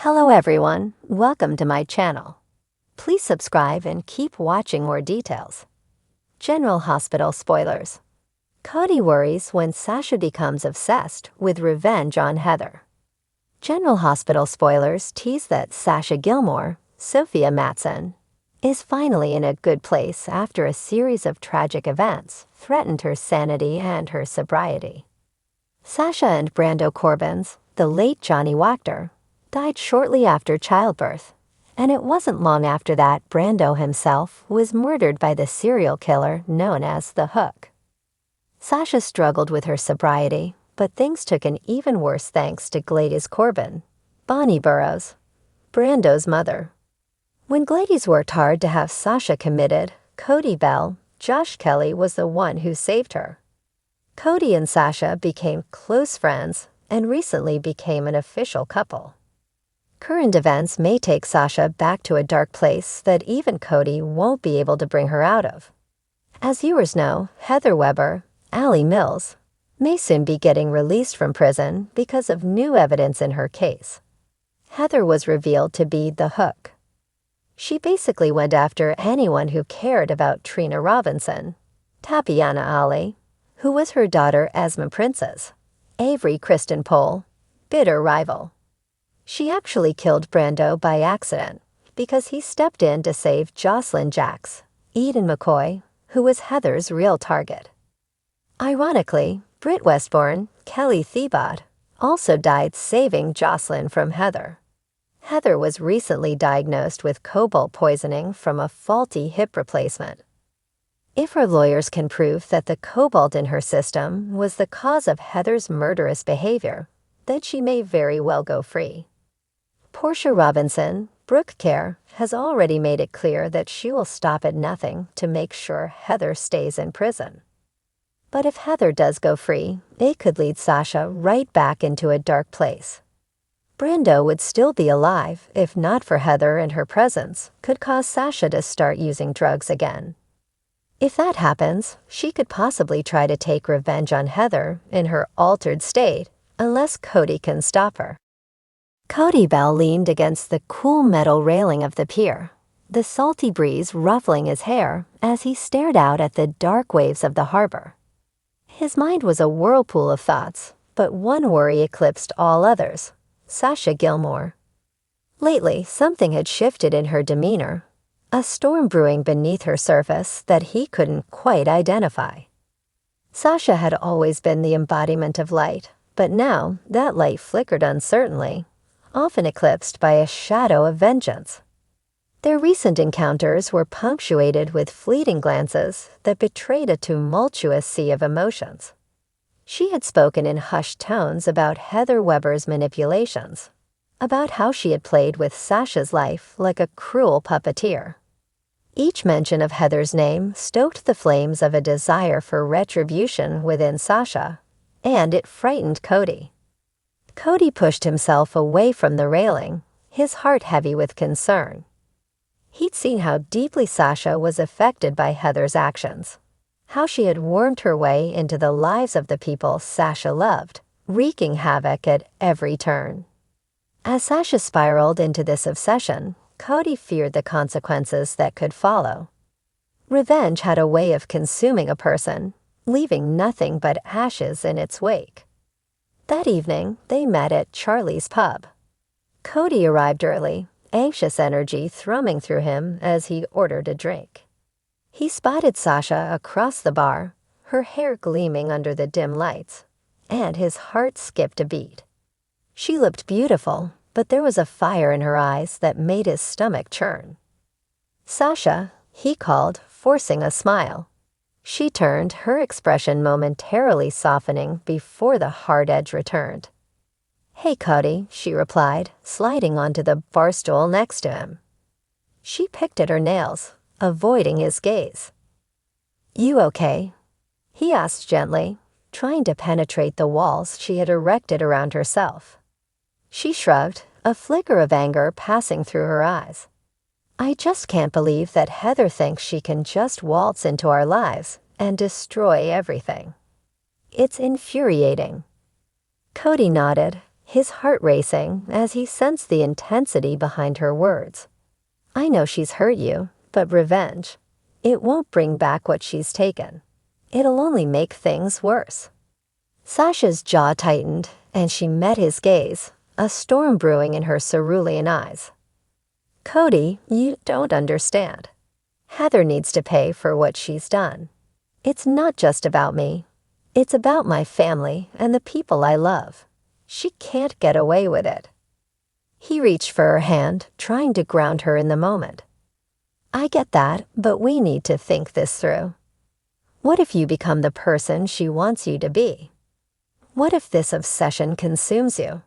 Hello everyone, welcome to my channel. Please subscribe and keep watching more details. General Hospital spoilers. Cody worries when Sasha becomes obsessed with revenge on Heather. General Hospital spoilers tease that Sasha Gilmore, Sophia Matson, is finally in a good place after a series of tragic events threatened her sanity and her sobriety. Sasha and Brando Corbin's, the late Johnny Wachter, died shortly after childbirth, and it wasn't long after that Brando himself was murdered by the serial killer known as the Hook. Sasha struggled with her sobriety, but things took an even worse thanks to Gladys Corbin, Bonnie Burroughs, Brando's mother. When Gladys worked hard to have Sasha committed, Cody Bell, Josh Kelly was the one who saved her. Cody and Sasha became close friends and recently became an official couple. Current events may take Sasha back to a dark place that even Cody won't be able to bring her out of. As viewers know, Heather Weber, Allie Mills, may soon be getting released from prison because of new evidence in her case. Heather was revealed to be the Hook. She basically went after anyone who cared about Trina Robinson, Tapiana Ali, who was her daughter Esma Prince's, Avery Kristen Pohl, bitter rival. She actually killed Brando by accident because he stepped in to save Jocelyn Jacks, Eden McCoy, who was Heather's real target. Ironically, Britt Westbourne, Kelly Thiebaud, also died saving Jocelyn from Heather. Heather was recently diagnosed with cobalt poisoning from a faulty hip replacement. If her lawyers can prove that the cobalt in her system was the cause of Heather's murderous behavior, then she may very well go free. Portia Robinson, Brooke Kerr, has already made it clear that she will stop at nothing to make sure Heather stays in prison. But if Heather does go free, it could lead Sasha right back into a dark place. Brando would still be alive if not for Heather, and her presence could cause Sasha to start using drugs again. If that happens, she could possibly try to take revenge on Heather in her altered state unless Cody can stop her. Cody Bell leaned against the cool metal railing of the pier, the salty breeze ruffling his hair as he stared out at the dark waves of the harbor. His mind was a whirlpool of thoughts, but one worry eclipsed all others: Sasha Gilmore. Lately, something had shifted in her demeanor, a storm brewing beneath her surface that he couldn't quite identify. Sasha had always been the embodiment of light, but now that light flickered uncertainly, often eclipsed by a shadow of vengeance. Their recent encounters were punctuated with fleeting glances that betrayed a tumultuous sea of emotions. She had spoken in hushed tones about Heather Weber's manipulations, about how she had played with Sasha's life like a cruel puppeteer. Each mention of Heather's name stoked the flames of a desire for retribution within Sasha, and it frightened Cody. Cody pushed himself away from the railing, his heart heavy with concern. He'd seen how deeply Sasha was affected by Heather's actions, how she had wormed her way into the lives of the people Sasha loved, wreaking havoc at every turn. As Sasha spiraled into this obsession, Cody feared the consequences that could follow. Revenge had a way of consuming a person, leaving nothing but ashes in its wake. That evening, they met at Charlie's pub. Cody arrived early, anxious energy thrumming through him as he ordered a drink. He spotted Sasha across the bar, her hair gleaming under the dim lights, and his heart skipped a beat. She looked beautiful, but there was a fire in her eyes that made his stomach churn. "Sasha," he called, forcing a smile. She turned, her expression momentarily softening before the hard edge returned. "Hey, Cody," she replied, sliding onto the bar stool next to him. She picked at her nails, avoiding his gaze. "You okay?" he asked gently, trying to penetrate the walls she had erected around herself. She shrugged, a flicker of anger passing through her eyes. "I just can't believe that Heather thinks she can just waltz into our lives and destroy everything. It's infuriating." Cody nodded, his heart racing as he sensed the intensity behind her words. "I know she's hurt you, but revenge, it won't bring back what she's taken. It'll only make things worse." Sasha's jaw tightened, and she met his gaze, a storm brewing in her cerulean eyes. "Cody, you don't understand. Heather needs to pay for what she's done. It's not just about me. It's about my family and the people I love. She can't get away with it." He reached for her hand, trying to ground her in the moment. "I get that, but we need to think this through. What if you become the person she wants you to be? What if this obsession consumes you?"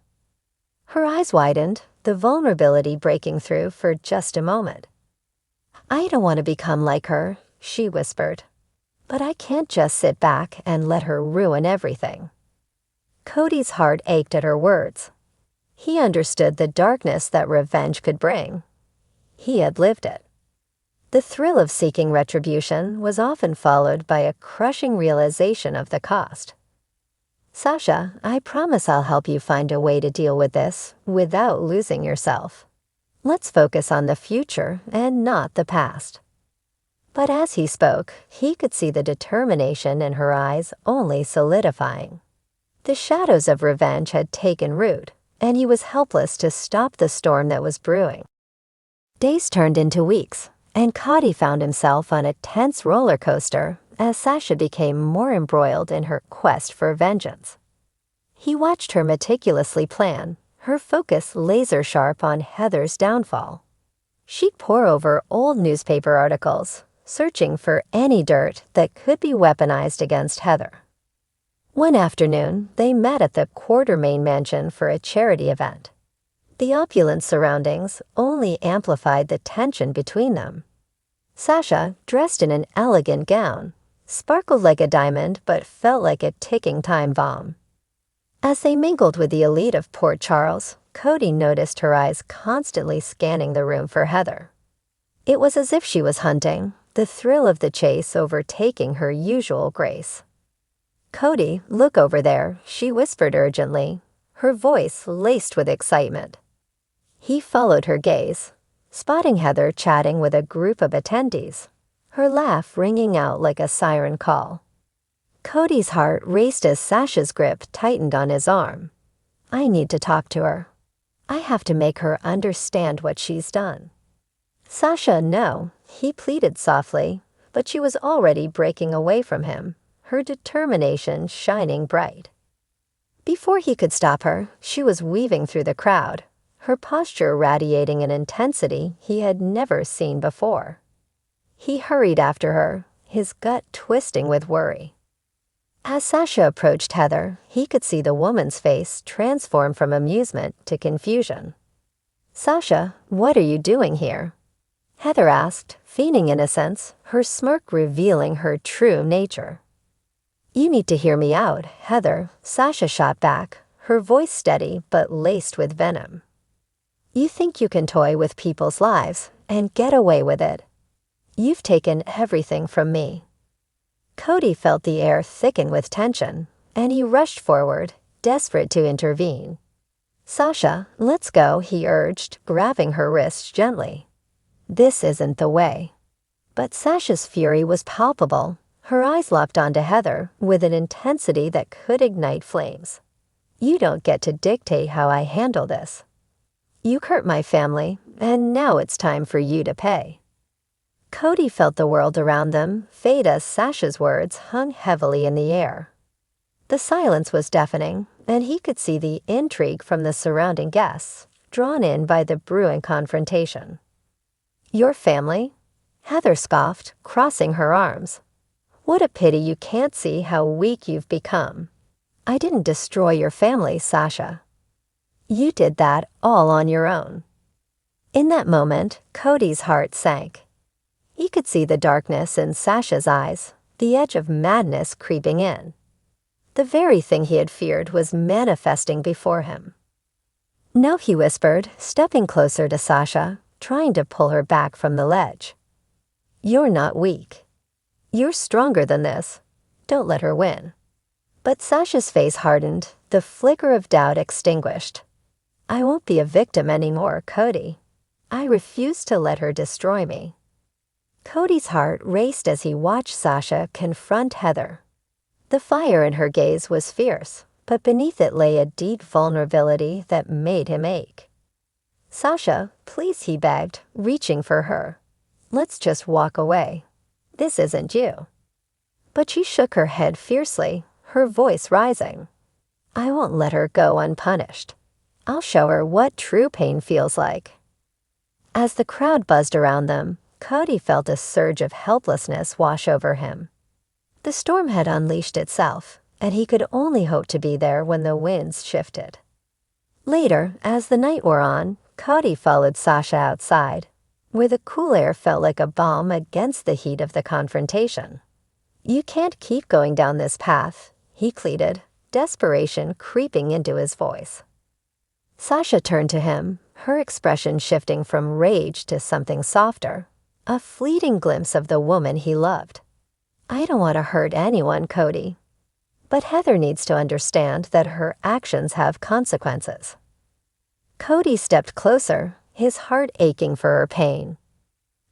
Her eyes widened, the vulnerability breaking through for just a moment. "I don't want to become like her," she whispered. "But I can't just sit back and let her ruin everything." Cody's heart ached at her words. He understood the darkness that revenge could bring. He had lived it. The thrill of seeking retribution was often followed by a crushing realization of the cost. "Sasha, I promise I'll help you find a way to deal with this without losing yourself. Let's focus on the future and not the past." But as he spoke, he could see the determination in her eyes only solidifying. The shadows of revenge had taken root, and he was helpless to stop the storm that was brewing. Days turned into weeks, and Cody found himself on a tense roller coaster as Sasha became more embroiled in her quest for vengeance. He watched her meticulously plan, her focus laser-sharp on Heather's downfall. She'd pore over old newspaper articles, searching for any dirt that could be weaponized against Heather. One afternoon, they met at the Quartermain mansion for a charity event. The opulent surroundings only amplified the tension between them. Sasha, dressed in an elegant gown, sparkled like a diamond but felt like a ticking time bomb. As they mingled with the elite of Port Charles, Cody noticed her eyes constantly scanning the room for Heather. It was as if she was hunting, the thrill of the chase overtaking her usual grace. "Cody, look over there," she whispered urgently, her voice laced with excitement. He followed her gaze, spotting Heather chatting with a group of attendees, her laugh ringing out like a siren call. Cody's heart raced as Sasha's grip tightened on his arm. "I need to talk to her. I have to make her understand what she's done." "Sasha, no," he pleaded softly, but she was already breaking away from him, her determination shining bright. Before he could stop her, she was weaving through the crowd, her posture radiating an intensity he had never seen before. He hurried after her, his gut twisting with worry. As Sasha approached Heather, he could see the woman's face transform from amusement to confusion. "Sasha, what are you doing here?" Heather asked, feigning innocence, her smirk revealing her true nature. "You need to hear me out, Heather," Sasha shot back, her voice steady but laced with venom. "You think you can toy with people's lives and get away with it. You've taken everything from me." Cody felt the air thicken with tension, and he rushed forward, desperate to intervene. "Sasha, let's go," he urged, grabbing her wrist gently. "This isn't the way." But Sasha's fury was palpable, her eyes locked onto Heather with an intensity that could ignite flames. "You don't get to dictate how I handle this. You hurt my family, and now it's time for you to pay." Cody felt the world around them fade as Sasha's words hung heavily in the air. The silence was deafening, and he could see the intrigue from the surrounding guests, drawn in by the brewing confrontation. "Your family?" Heather scoffed, crossing her arms. "What a pity you can't see how weak you've become. I didn't destroy your family, Sasha. You did that all on your own." In that moment, Cody's heart sank. He could see the darkness in Sasha's eyes, the edge of madness creeping in. The very thing he had feared was manifesting before him. "No," he whispered, stepping closer to Sasha, trying to pull her back from the ledge. "You're not weak. You're stronger than this. Don't let her win." But Sasha's face hardened, the flicker of doubt extinguished. I won't be a victim anymore, Cody. I refuse to let her destroy me. Cody's heart raced as he watched Sasha confront Heather. The fire in her gaze was fierce, but beneath it lay a deep vulnerability that made him ache. Sasha, please, he begged, reaching for her. Let's just walk away. This isn't you. But she shook her head fiercely, her voice rising. I won't let her go unpunished. I'll show her what true pain feels like. As the crowd buzzed around them, Cody felt a surge of helplessness wash over him. The storm had unleashed itself, and he could only hope to be there when the winds shifted. Later, as the night wore on, Cody followed Sasha outside, where the cool air felt like a balm against the heat of the confrontation. You can't keep going down this path, he pleaded, desperation creeping into his voice. Sasha turned to him, her expression shifting from rage to something softer, a fleeting glimpse of the woman he loved. I don't want to hurt anyone, Cody. But Heather needs to understand that her actions have consequences. Cody stepped closer, his heart aching for her pain.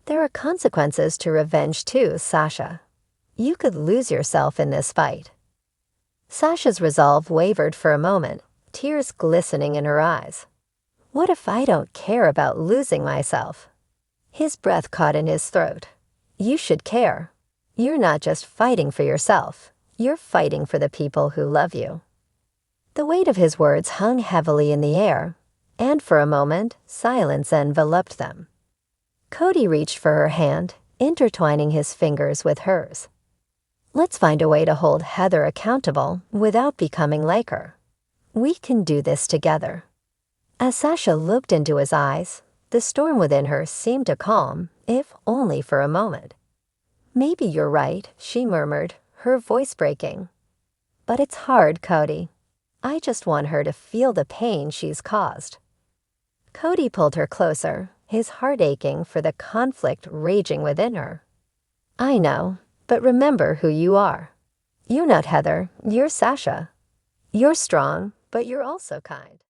There are consequences to revenge too, Sasha. You could lose yourself in this fight. Sasha's resolve wavered for a moment, tears glistening in her eyes. What if I don't care about losing myself? His breath caught in his throat. You should care. You're not just fighting for yourself. You're fighting for the people who love you. The weight of his words hung heavily in the air, and for a moment, silence enveloped them. Cody reached for her hand, intertwining his fingers with hers. Let's find a way to hold Heather accountable without becoming like her. We can do this together. As Sasha looked into his eyes, the storm within her seemed to calm, if only for a moment. Maybe you're right, she murmured, her voice breaking. But it's hard, Cody. I just want her to feel the pain she's caused. Cody pulled her closer, his heart aching for the conflict raging within her. I know, but remember who you are. You're not Heather, you're Sasha. You're strong, but you're also kind.